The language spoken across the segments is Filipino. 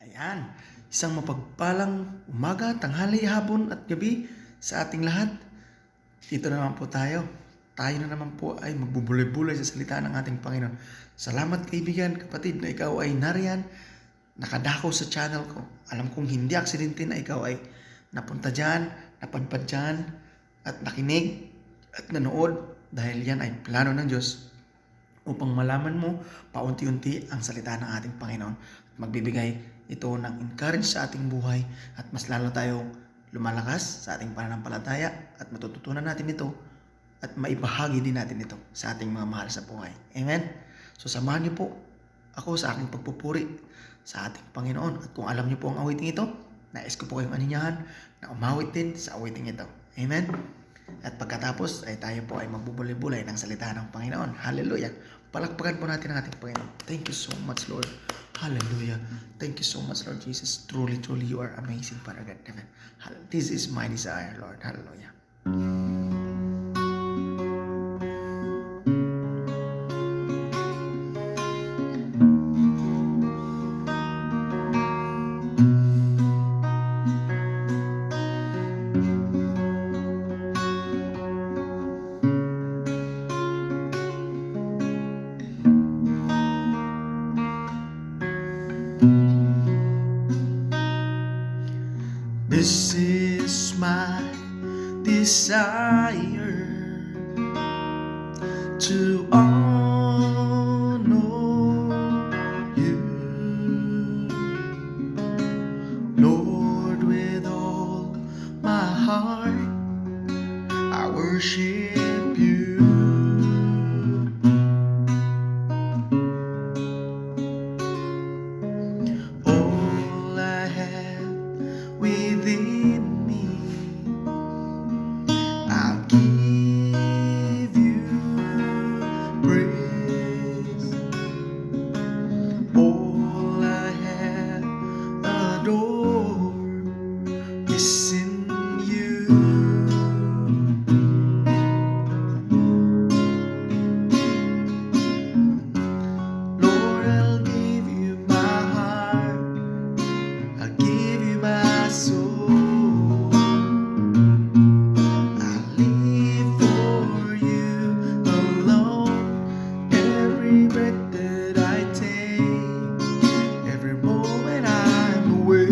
Ayan, isang mapagpalang umaga, tanghali, hapon at gabi sa ating lahat. Dito na naman po tayo. Tayo na naman po ay magbubulay-bulay sa salita ng ating Panginoon. Salamat kaibigan, kapatid na ikaw ay nariyan, nakadako sa channel ko. Alam kong hindi aksidente na ikaw ay napunta dyan, napadpad dyan, at nakinig at nanood dahil yan ay plano ng Diyos upang malaman mo paunti-unti ang salita ng ating Panginoon at magbibigay ito ng encourage sa ating buhay at mas lalo tayong lumalakas sa ating pananampalataya at matututunan natin ito at maibahagi din natin ito sa ating mga mahal sa buhay. Amen? So samahan niyo po ako sa aking pagpupuri sa ating Panginoon at kung alam niyo po ang awiting ito, nais ko po kayong aninyahan na umawit din sa awiting ito. Amen? At pagkatapos ay tayo po ay magbubulay-bulay ng salita ng Panginoon. Hallelujah! Palakpakan po natin ang ating Panginoon. Thank you so much, Lord. Hallelujah! Thank you so much, Lord Jesus. Truly, truly, you are amazing, Father God. Amen. This is my desire, Lord. Hallelujah. This is my desire to honor you, Lord, with all my heart. I worship you. All I have within me, I'll give you praise. All I have adored is in you. Lord, I'll give you my heart, I'll give you my soul. I'll live for you alone. Every breath that I take, every moment I'm away.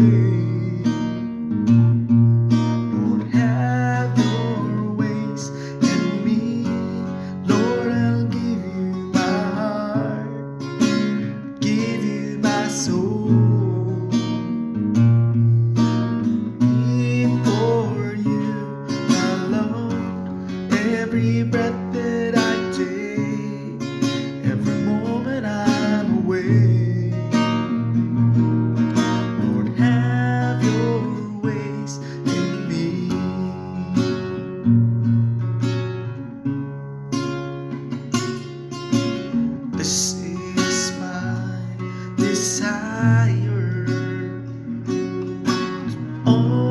Lord, have your ways in me. Lord, I'll give you my heart, give you my soul. Live for you alone. Every breath that I take, every moment I'm away. Lord, have your ways in me. This is my desire to honor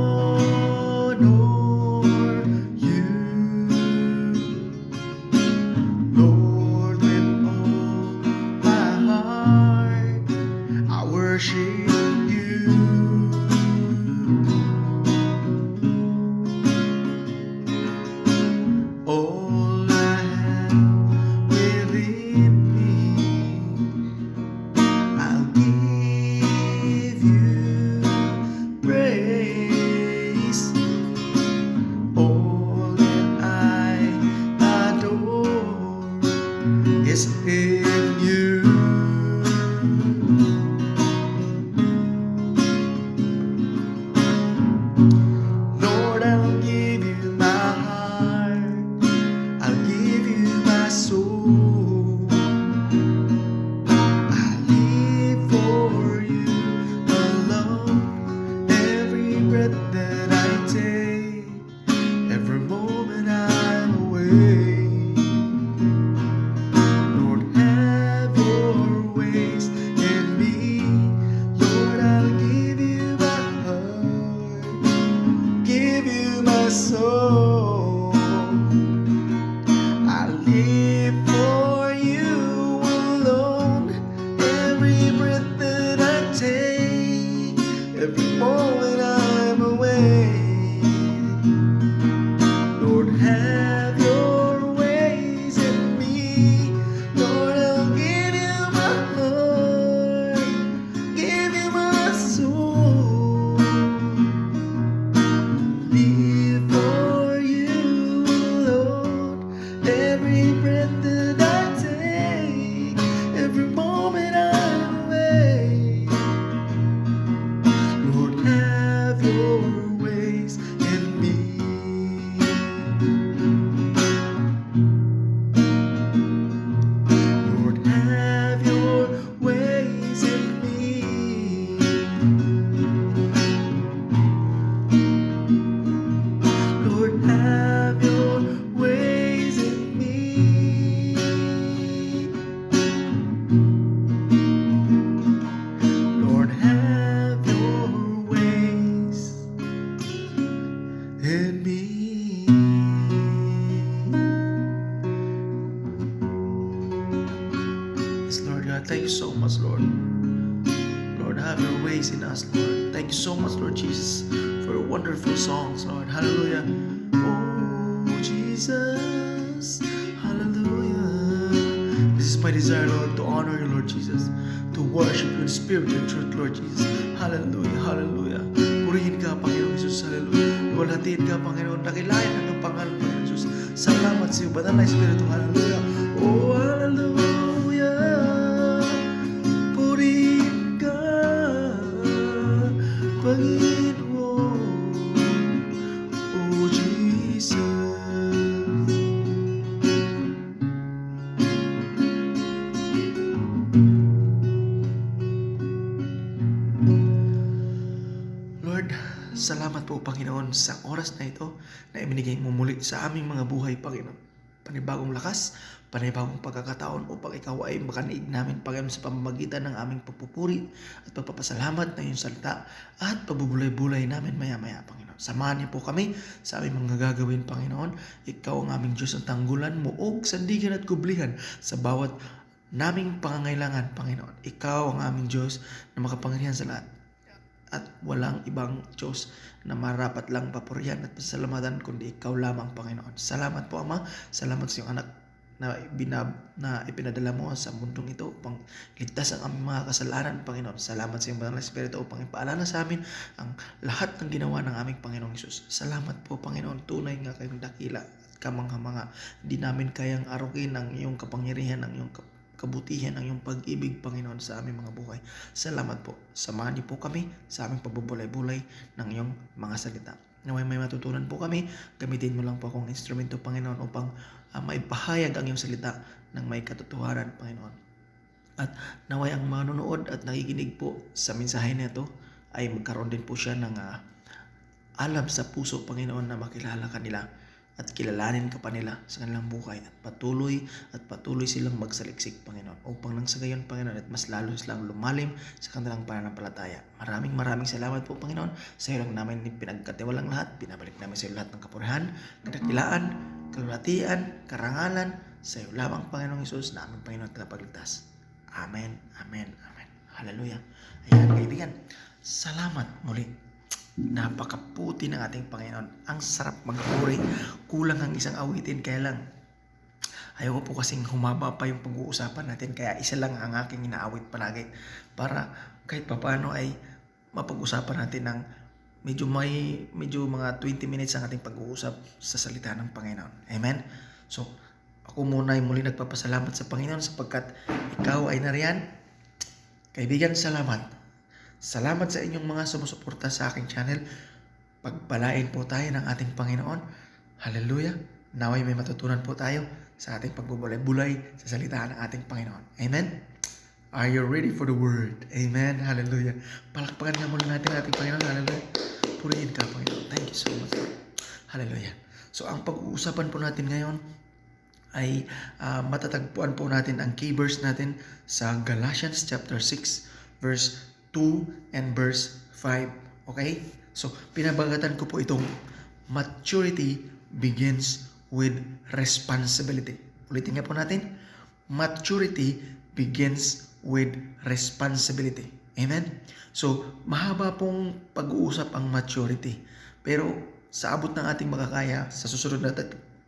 you, Lord, with all my heart. I worship you. All I have within me, I'll give you praise. All that I adore is in you. every moment I'm away. Lord, have your ways in me. Lord, I'll give you my heart, give you my soul. Live for you, Lord, every breath that I take, every moment I'm away. Lord, have your ways in me. Lord, have your ways in me. Lord, have your ways in me. Lord, have your ways in me. Yes, Lord God, thank you so much, Lord. Lord, have your ways in us, Lord. Thank you so much, Lord Jesus, for your wonderful songs, Lord. Hallelujah. Oh, Jesus. Hallelujah. This is my desire, Lord, to honor you, Lord Jesus, to worship you in spirit and truth, Lord Jesus. Hallelujah. Hallelujah. Purihin ka, Panginoon Jesus. Hallelujah. Luwalhatiin ka, Panginoon. Dakilain ang iyong pangalan, Panginoon Jesus. Salamat sa iyo, Banal na Espiritu. Hallelujah. Oh, hallelujah. Purihin ka, Panginoon. Oh, Jesus. Lord, salamat po, Panginoon, sa oras na ito na ibinigay mo muli sa aming mga buhay, Panginoon. Panibagong lakas, panibagong pagkakataon upang ikaw ay makaniig namin, Panginoon, sa pamamagitan ng aming pagpupuri at pagpapasalamat na iyong salita at pabubulay-bulay namin maya-maya, Panginoon. Samahan niyo po kami sa aming mga gagawin, Panginoon. Ikaw ang aming Diyos ng tanggulan, muog, sandigan at kublihan sa bawat naming pangangailangan, Panginoon. Ikaw ang aming Diyos na makapangyarihan sa lahat. At walang ibang Diyos na marapat lang papurihan at pasalamatan kundi ikaw lamang, Panginoon. Salamat po, Ama. Salamat sa iyong anak na ipinadala mo sa mundong ito upang ligtas ang aming mga kasalanan, Panginoon. Salamat sa iyong Banal na Espiritu upang ipaalala sa amin ang lahat ng ginawa ng aming Panginoong Hesus. Salamat po, Panginoon. Tunay nga kayong dakila at kamangha-mangha. Hindi namin kayang arukin ang iyong kapangyarihan, ang iyong kabutihan, ang iyong pag-ibig, Panginoon, sa aming mga buhay. Salamat po. Samahan niyo po kami sa aming pagbubulay-bulay ng iyong mga salita. Naway may matutunan po kami, gamitin mo lang po akong instrumento, Panginoon, upang maipahayag ang iyong salita ng may katotohanan, Panginoon. At naway ang manonood at nakikinig po sa mensahe na ito ay magkaroon din po siya ng alam sa puso, Panginoon, na makilala kanila at kilalanin ka pa nila sa kanilang buhay at patuloy silang magsaliksik, Panginoon, upang nang sa gayon, Panginoon, at mas lalo silang lumalim sa kanilang pananampalataya. Maraming salamat po, Panginoon. Sa iyo lang namin pinagkatiwalang lahat. Binabalik namin sa iyo lahat ng kapurihan, kadakilaan, kalulatian, karangalan. Sa iyo lamang, Panginoong Hesus, na aming Panginoon at tagapagligtas. Amen, amen, amen. Hallelujah. Ayan, kaibigan. Salamat muli. Napakaputi ng ating Panginoon. Ang sarap magpuri. Kulang ang isang awitin, kaya lang ayaw ko po kasing humaba pa yung pag-uusapan natin, kaya isa lang ang aking inaawit palagi para kahit papano ay mapag-usapan natin ng medyo mga 20 minutes ang ating pag-uusap sa salita ng Panginoon. Amen? So, ako muna ay muli nagpapasalamat sa Panginoon sapagkat ikaw ay nariyan. Kaibigan, salamat. Salamat sa inyong mga sumusuporta sa aking channel. Pagpalain po tayo ng ating Panginoon. Hallelujah. Naway may matutunan po tayo sa ating pagbubulay-bulay sa salita ng ating Panginoon. Amen? Are you ready for the word? Amen. Hallelujah. Palakpakan nga muna natin ating Panginoon. Hallelujah. Purihin ka, Panginoon. Thank you so much, Lord. Hallelujah. So, ang pag-uusapan po natin ngayon ay matatagpuan po natin ang key verse natin sa Galatians chapter 6 verse 2 and verse 5. Okay? So, pinabagatan ko po itong maturity begins with responsibility. Ulitin nga po natin. Maturity begins with responsibility. Amen? So, mahaba pong pag-uusap ang maturity. Pero sa abot ng ating makakaya, sa susunod na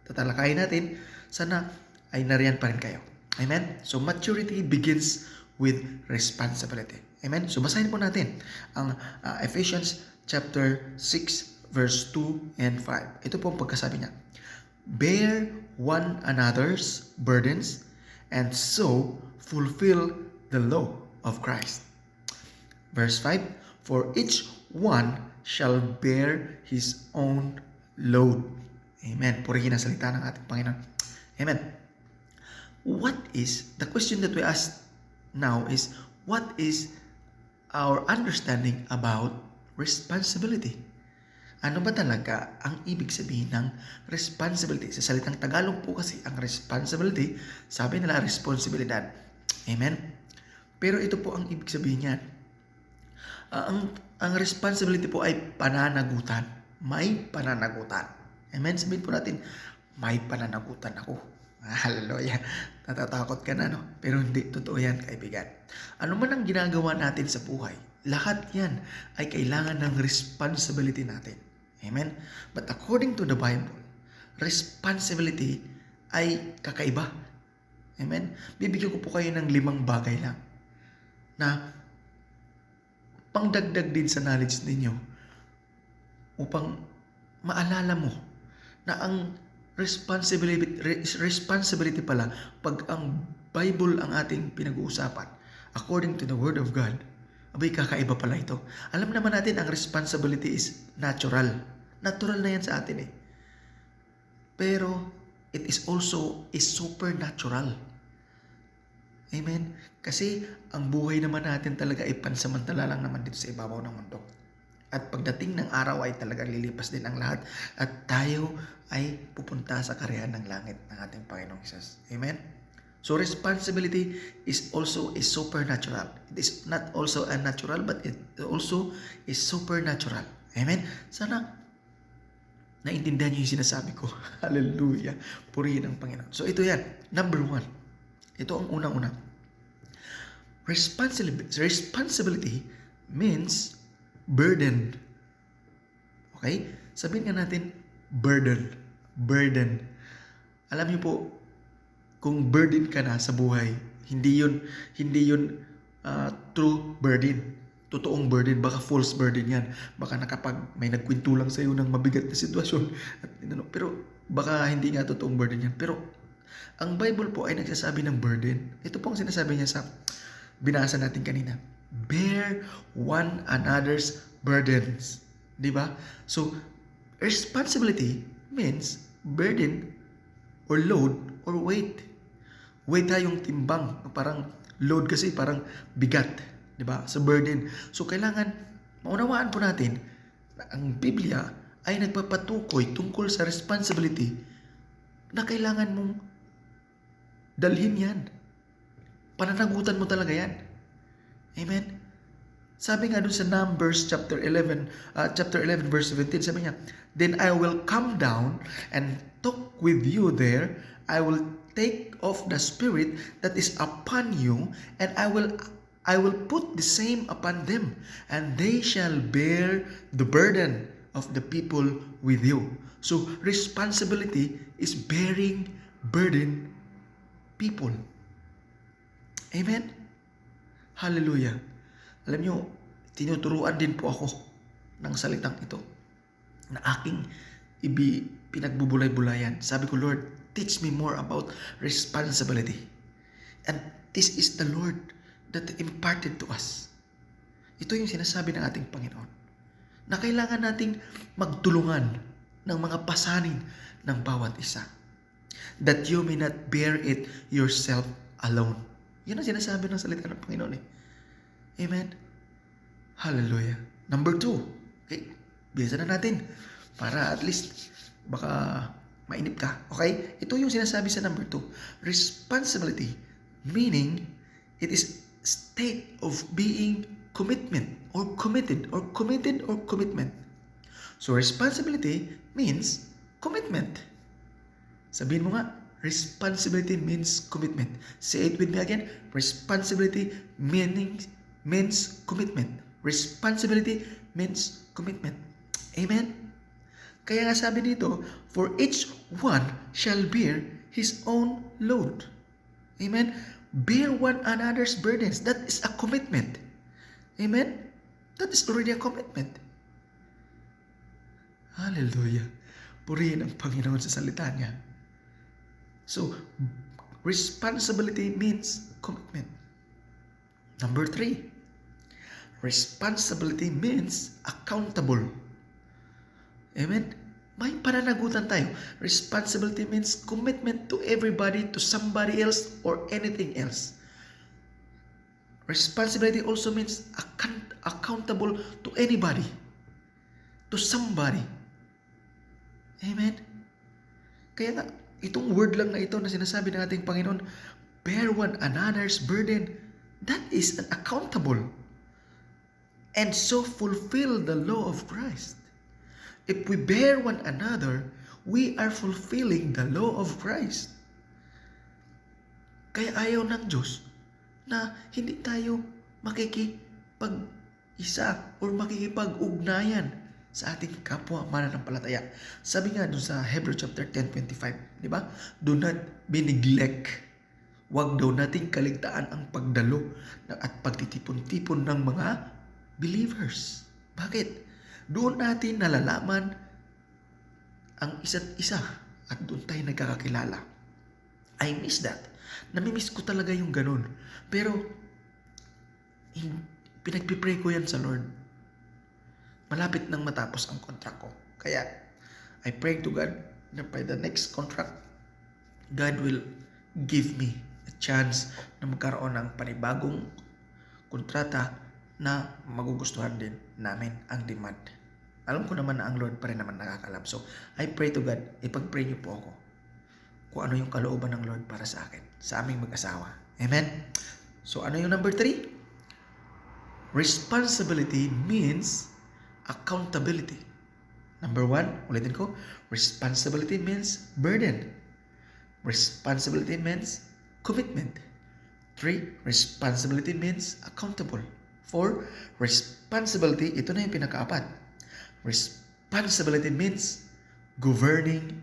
tatalakayin natin, sana ay nariyan pa rin kayo. Amen? So, maturity begins with responsibility. Amen? So, basahin po natin ang Ephesians chapter 6, verse 2 and 5. Ito po ang pagkasabi niya. Bear one another's burdens and so fulfill the law of Christ. Verse 5, for each one shall bear his own load. Amen. Purihin ang salita ng ating Panginoon. Amen. The question that we ask now is, what is our understanding about responsibility? Ano ba talaga ang ibig sabihin ng responsibility? Sa salitang Tagalog po kasi ang responsibility, sabi nila responsibilidad. Amen? Pero ito po ang ibig sabihin niyan. Ang responsibility po ay pananagutan. May pananagutan. Amen? Sabihin po natin, may pananagutan ako. Hallelujah. Natatakot ka na, no? Pero hindi, totoo yan, kaibigan. Ano man ang ginagawa natin sa buhay, lahat yan ay kailangan ng responsibility natin. Amen? But according to the Bible, responsibility ay kakaiba. Amen? Bibigyan ko po kayo ng 5 bagay lang na pangdagdag din sa knowledge ninyo upang maalala mo na ang responsibility pala pag ang Bible ang ating pinag-uusapan according to the Word of God, abay kakaiba pala ito. Alam naman natin ang responsibility is natural. Natural na yan sa atin eh. Pero it is also is supernatural. Amen? Kasi ang buhay naman natin talaga ay pansamantala lang naman dito sa ibabaw ng mundo. At pagdating ng araw ay talagang lilipas din ang lahat at tayo ay pupunta sa kariyan ng langit ng ating Panginoong Hesus. Amen? So responsibility is also is supernatural. It is not also a natural but it also is supernatural. Amen? Sana naintindihan niyo yung sinasabi ko. Hallelujah. Purihin ang Panginoon. So ito yan. Number 1. Ito ang unang-una. Responsibility means burden. Okay? Sabihin nga natin, burden. Burden. Alam niyo po, kung burden ka na sa buhay, hindi yun true burden. Totoong burden, baka false burden yan. Baka may nagkwento lang sa'yo ng mabigat na sitwasyon. Pero baka hindi nga totoong burden yan. Pero ang Bible po ay nagsasabi ng burden. Ito po ang sinasabi niya sa binasa natin kanina. Bear one another's burdens. Di ba? So, responsibility means burden or load or weight. Weight tayong timbang. Parang load kasi parang bigat. Di ba? Sa burden. So, kailangan maunawaan po natin na ang Biblia ay nagpapatukoy tungkol sa responsibility na kailangan mong dalhin yan. Pananagutan mo talaga yan. Amen? Sabi nga dun sa Numbers chapter 11 verse 17, sabi niya, then I will come down and talk with you there. I will take off the spirit that is upon you, and I will put the same upon them, and they shall bear the burden of the people with you. So responsibility is bearing burden people. Amen? Hallelujah. Alam nyo, tinuturuan din po ako ng salitang ito na aking pinagbubulay-bulayan. Sabi ko, Lord, teach me more about responsibility. And this is the Lord that imparted to us. Ito yung sinasabi ng ating Panginoon na kailangan nating magtulungan ng mga pasanin ng bawat isa. That you may not bear it yourself alone. Yun ang sinasabi ng salita ng Panginoon eh. Amen? Hallelujah. Number 2. Okay? Bisa na natin. Para at least, baka mainip ka. Okay? Ito yung sinasabi sa number 2. Responsibility. Meaning, it is state of being commitment or committed or committed or commitment. So, responsibility means commitment. Sabihin mo nga, responsibility means commitment. Say it with me again. Responsibility meaning means commitment. Responsibility means commitment. Amen? Kaya nga sabi dito, for each one shall bear his own load. Amen? Bear one another's burdens. That is a commitment. Amen? That is already a commitment. Hallelujah. Purihin ang Panginoon sa salita niya. So, responsibility means commitment. Number 3, responsibility means accountable. Amen? May pananagutan tayo. Responsibility means commitment to everybody, to somebody else, or anything else. Responsibility also means accountable to anybody, to somebody. Amen? Kaya nga, itong word lang na ito na sinasabi ng ating Panginoon, bear one another's burden, that is an accountable. And so fulfill the law of Christ. If we bear one another, we are fulfilling the law of Christ. Kaya ayaw ng Diyos na hindi tayo makikipag-isa or makikipag-ugnayan sa ating kapwa mananampalataya. Sabi nga dun sa Hebrews chapter 10:25, di ba? Do not be neglect. Huwag daw nating kaligtaan ang pagdalo at pagtitipon-tipon ng mga believers. Bakit? Doon natin nalalaman ang isa't isa at doon tayo nagkakakilala. I miss that. Namimiss ko talaga yung ganun. Pero, pinagpipray ko yan sa Lord. Malapit nang matapos ang contract ko. Kaya, I pray to God na by the next contract, God will give me a chance na magkaroon ng panibagong kontrata na magugustuhan din namin ang demand. Alam ko naman na ang Lord pa rin naman nakakalam. So, I pray to God, ipag-pray niyo po ako kung ano yung kalooban ng Lord para sa akin, sa aming mag-asawa. Amen? So, ano yung number 3? Responsibility means accountability. Number 1, ulitin ko, responsibility means burden. Responsibility means commitment. 3, responsibility means accountable. 4, responsibility, ito na yung pinaka-4. Responsibility means governing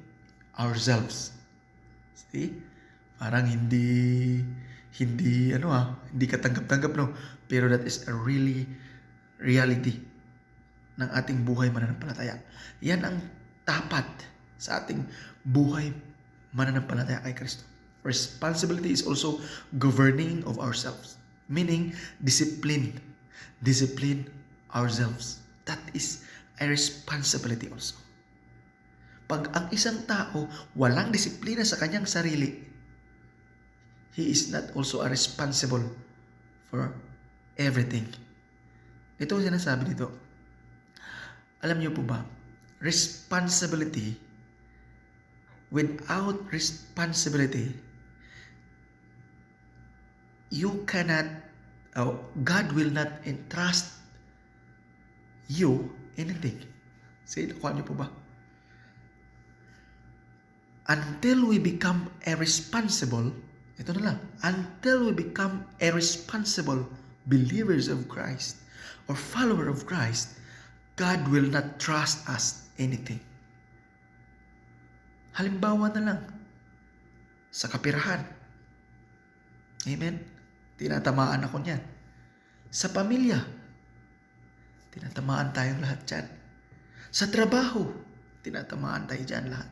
ourselves. See? Parang hindi katanggap-tanggap, no? Pero that is a reality ng ating buhay mananampalataya. Yan ang tapat sa ating buhay mananampalataya kay Kristo. Responsibility is also governing of ourselves. Meaning, discipline ourselves. That is a responsibility also. Pag ang isang tao walang disiplina sa kanyang sarili, he is not also responsible for everything. Ito ang sinasabi dito. Alam niyo po ba, responsibility, without responsibility, God will not entrust you anything. Say, nakuha niyo po ba? Until we become irresponsible, ito na lang, until we become irresponsible believers of Christ or follower of Christ, God will not trust us anything. Halimbawa na lang, sa kapirahan. Amen? Tinatamaan ako niyan. Sa pamilya, tinatamaan tayong lahat dyan. Sa trabaho, tinatamaan tayo dyan lahat.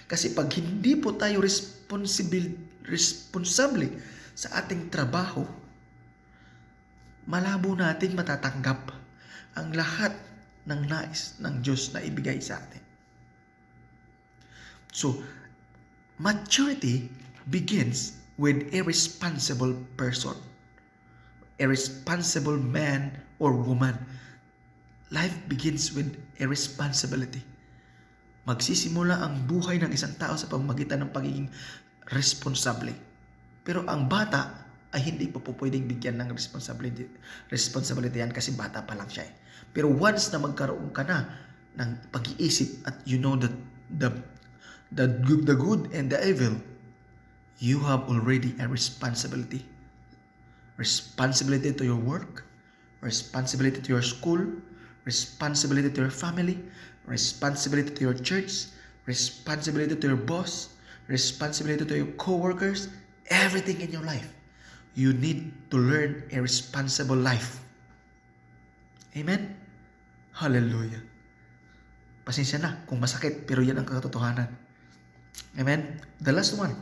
Kasi pag hindi po tayo responsable sa ating trabaho, malabo nating matatanggap ang lahat ng nais ng Diyos na ibigay sa atin. So, maturity begins with a responsible person, a responsible man or woman. Life begins with a responsibility. Magsisimula ang buhay ng isang tao sa pamamagitan ng pagiging responsable. Pero ang bata ay hindi pa po pwedeng bigyan ng responsibility yan kasi bata pa lang siya. Pero once na magkaroon ka na ng pag-iisip at you know that the good and the evil, you have already a responsibility. Responsibility to your work, responsibility to your school, responsibility to your family, responsibility to your church, responsibility to your boss, responsibility to your co-workers, everything in your life. You need to learn a responsible life. Amen? Hallelujah. Pasensya na kung masakit, pero yan ang katotohanan. Amen? The last one.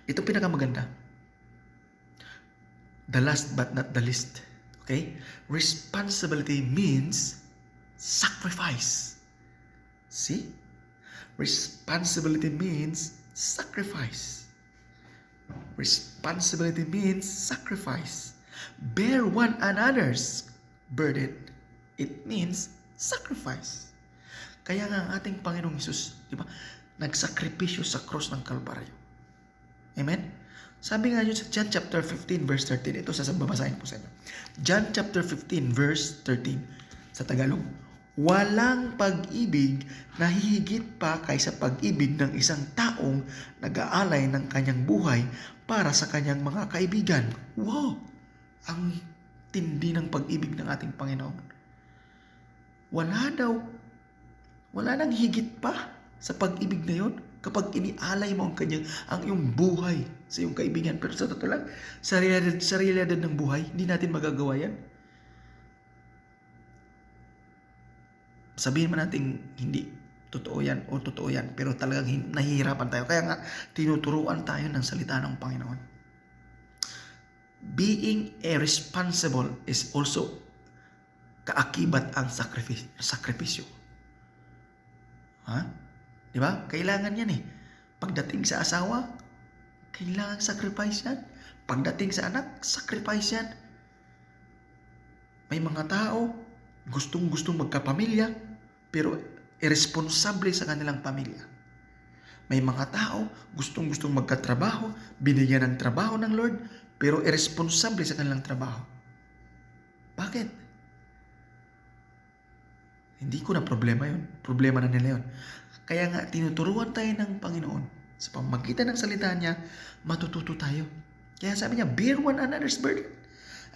Ito pinakamaganda. The last but not the least. Okay? Responsibility means sacrifice. See? Responsibility means sacrifice. Responsibility means sacrifice. Bear one another's burden. It means sacrifice. Kaya nga ang ating Panginoong Hesus, di ba, nagsakripisyo sa cross ng Kalbaryo. Amen? Sabi nga yun sa John chapter 15 verse 13, ito babasahin po sa inyo. John chapter 15 verse 13 sa Tagalog. Walang pag-ibig na hihigit pa kaysa pag-ibig ng isang taong nag-aalay ng kanyang buhay para sa kanyang mga kaibigan. Wow! Ang tindi ng pag-ibig ng ating Panginoon. Wala nang higit pa sa pag-ibig na yun kapag inialay mo ang iyong buhay sa iyong kaibigan. Pero sa totoo lang, sa realidad ng buhay, hindi natin magagawa yan. Sabihin man natin hindi totoo yan o totoo yan, pero talagang nahihirapan tayo. Kaya nga, tinuturuan tayo ng salita ng Panginoon. Being a responsible is also kaakibat ang sakripisyo. Ha? Di ba? Kailangan yan eh. Pagdating sa asawa, kailangan sacrifice yan. Pagdating sa anak, sacrifice yan. May mga tao, gustong magkapamilya, pero irresponsable sa kanilang pamilya. May mga tao, gustong magkatrabaho, binigyan ng trabaho ng Lord, pero irresponsable sa kanilang trabaho. Bakit? Hindi ko na problema yun. Problema na nila yun. Kaya nga, tinuturuan tayo ng Panginoon. Sa pamamagitan ng salita niya, matututo tayo. Kaya sabi niya, bear one another's burden,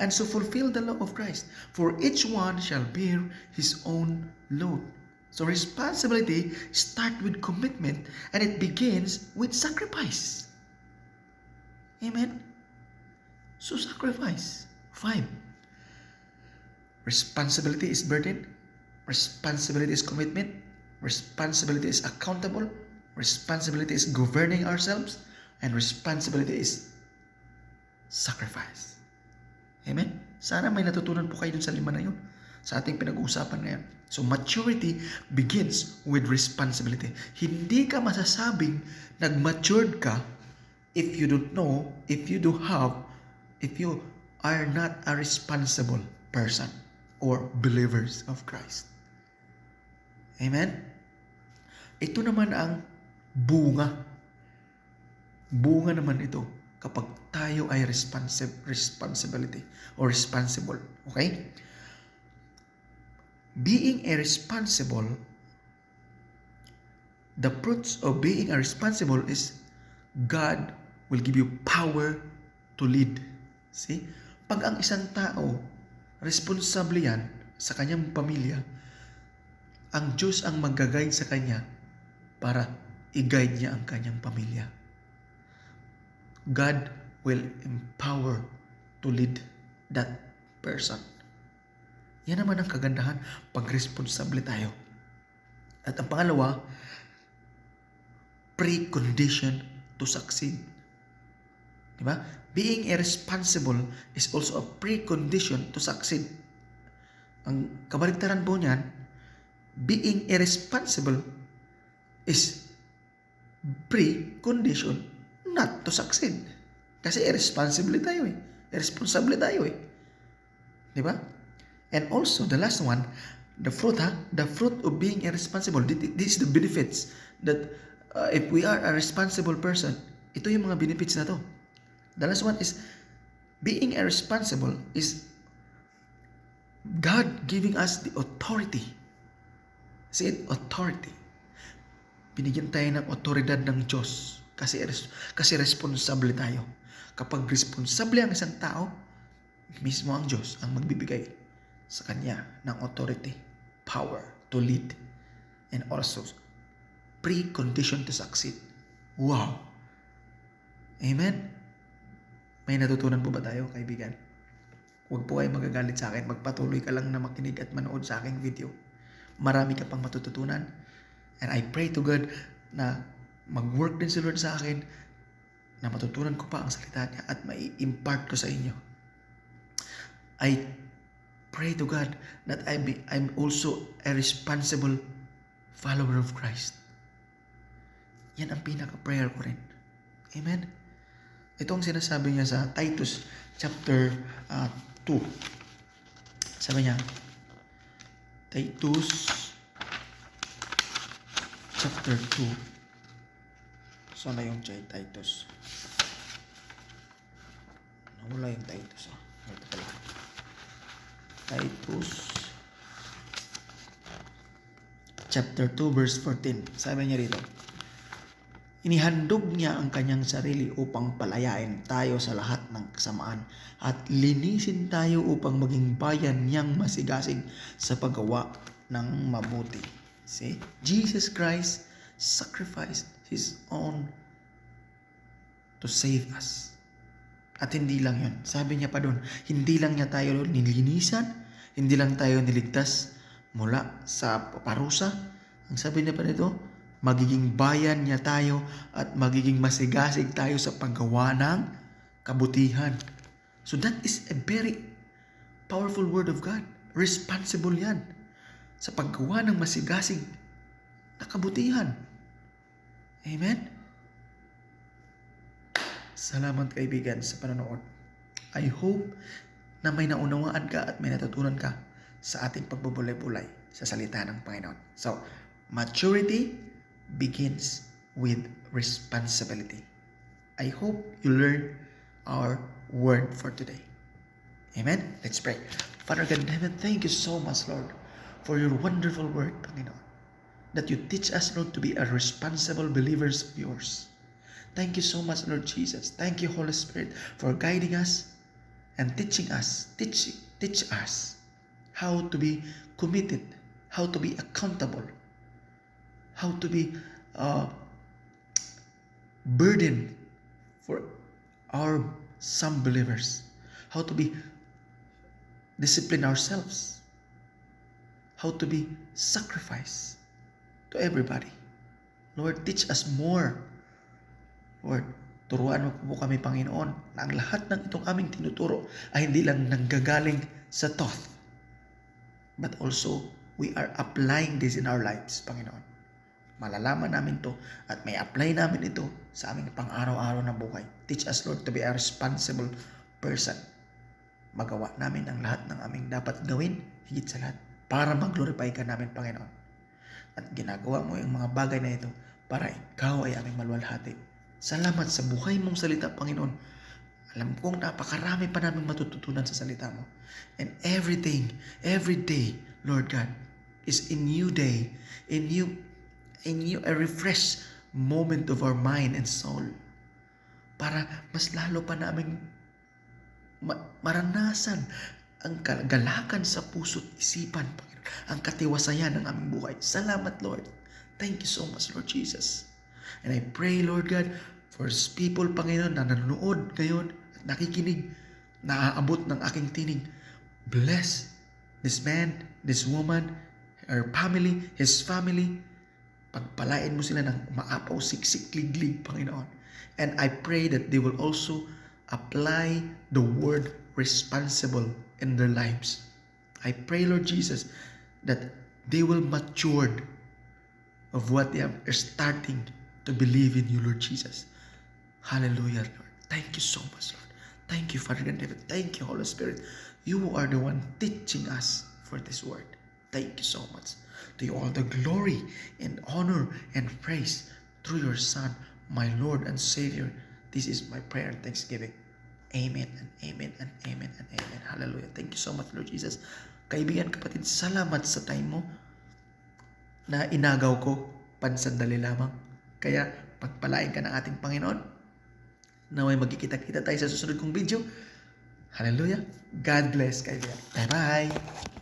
and so fulfill the law of Christ. For each one shall bear his own load. So responsibility starts with commitment, and it begins with sacrifice. Amen? So sacrifice. 5. Responsibility is burden. Responsibility is commitment. Responsibility is accountable. Responsibility is governing ourselves. And responsibility is sacrifice. Amen? Sana may natutunan po kayo dun sa 5 na yun sa ating pinag-uusapan ngayon. So maturity begins with responsibility. Hindi ka masasabing nag-matured ka if you don't know, if you are not a responsible person or believers of Christ. Amen? Ito naman ang bunga. Bunga naman ito kapag tayo ay responsible. Okay? Being a responsible, the fruits of being a responsible is God will give you power to lead. See? Pag ang isang tao, responsable yan sa kanyang pamilya, ang Diyos ang mag-guide sa kanya para i-guide niya ang kanyang pamilya. God will empower to lead that person. Yan naman ang kagandahan pag responsable tayo. At ang pangalawa, precondition to succeed. Diba? Being irresponsible is also a precondition to succeed. Ang kabaligtaran po niyan, being irresponsible is precondition not to succeed. Kasi irresponsible tayo eh. Irresponsible tayo eh. Diba? And also, the last one, the fruit of being irresponsible. This is the benefits that if we are a responsible person, ito yung mga benefits na to. The last one is, being irresponsible is God giving us the authority. Say it, authority. Binigyan tayo ng otoridad ng Diyos kasi responsable tayo. Kapag responsable ang isang tao, mismo ang Diyos ang magbibigay sa kanya ng authority, power to lead, and also pre-condition to succeed. Wow! Amen? May natutunan po ba tayo, kaibigan? Huwag po kayo magagalit sa akin. Magpatuloy ka lang na makinig at manood sa aking video. Marami ka pang matututunan. And I pray to God na mag-work din si Lord sa akin, na matutunan ko pa ang salita niya at mai-impart ko sa inyo. I pray to God that I'm also a responsible follower of Christ. Yan ang pinaka-prayer ko rin. Amen? Ito ang sinasabi niya sa Titus chapter 2. Sabi niya, Titus chapter 2. Saan na yung Titus? Nawala yung Titus. Ito pala. Titus chapter 2 verse 14. Sabi niya rito, inihandog niya ang kanyang sarili upang palayain tayo sa lahat ng kasamaan at linisin tayo upang maging bayan niyang masigasig sa paggawa ng mabuti. See? Jesus Christ sacrificed His own to save us. At hindi lang yun. Sabi niya pa doon, hindi lang niya tayo nilinisan, hindi lang tayo niligtas mula sa parusa. Ang sabi niya pa nito, magiging bayan niya tayo at magiging masigasig tayo sa paggawa ng kabutihan. So that is a very powerful word of God. Responsible yan sa paggawa ng masigasig na kabutihan. Amen? Salamat kaibigan sa panonood. I hope na may naunawaan ka at may natutunan ka sa ating pagbubulay-bulay sa salita ng Panginoon. So, maturity begins with responsibility. I hope you learn our word for today. Amen? Let's pray. Father God in heaven, thank you so much, Lord, for your wonderful word, Panginoon, that you teach us, Lord, to be a responsible believers of yours. Thank you so much, Lord Jesus. Thank you, Holy Spirit, for guiding us and teaching us, teach us how to be committed, how to be accountable, how to be burdened for some believers, how to be discipline ourselves, how to be sacrifice to everybody. Lord, teach us more. Lord, turuan mo po kami, Panginoon, na ang lahat ng itong aming tinuturo ay hindi lang nanggagaling sa thought, but also we are applying this in our lives, Panginoon. Malalaman namin to at may apply namin ito sa aming pang-araw-araw na buhay. Teach us, Lord, to be a responsible person. Magawa namin ang lahat ng aming dapat gawin, higit sa lahat, para mag-glorify ka namin, Panginoon. At ginagawa mo yung mga bagay na ito para ikaw ay aming maluwalhati. Salamat sa buhay mong salita, Panginoon. Alam kong napakarami pa namin matututunan sa salita mo. And every day, Lord God, is a new day, a refresh moment of our mind and soul. Para mas lalo pa namin maranasan ang kagalakan sa puso't isipan, Panginoon. Ang katiwasayan ng aming buhay. Salamat, Lord. Thank you so much, Lord Jesus. And I pray, Lord God, for people, Panginoon, na nanonood ngayon at nakikinig, naaabot ng aking tinig. Bless this man, this woman, her family, his family. Pagpalain mo sila ng umaapaw, siksik, liglig, Panginoon. And I pray that they will also apply the word responsible in their lives. I pray, Lord Jesus, that they will mature of what they are starting to believe in you, Lord Jesus. Hallelujah, Lord. Thank you so much, Lord. Thank you, Father and David. Thank you, Holy Spirit. You are the one teaching us for this word. Thank you so much. To you all the glory and honor and praise through your Son, my Lord and Savior. This is my prayer and thanksgiving. Amen and amen and amen and amen. Hallelujah. Thank you so much, Lord Jesus. Kaibigan, kapatid, salamat sa time mo na inagaw ko pansandali lamang. Kaya pagpalain ka ng ating Panginoon. Naway magkikita-kita tayo sa susunod kong video. Hallelujah. God bless, kaibigan. Bye-bye.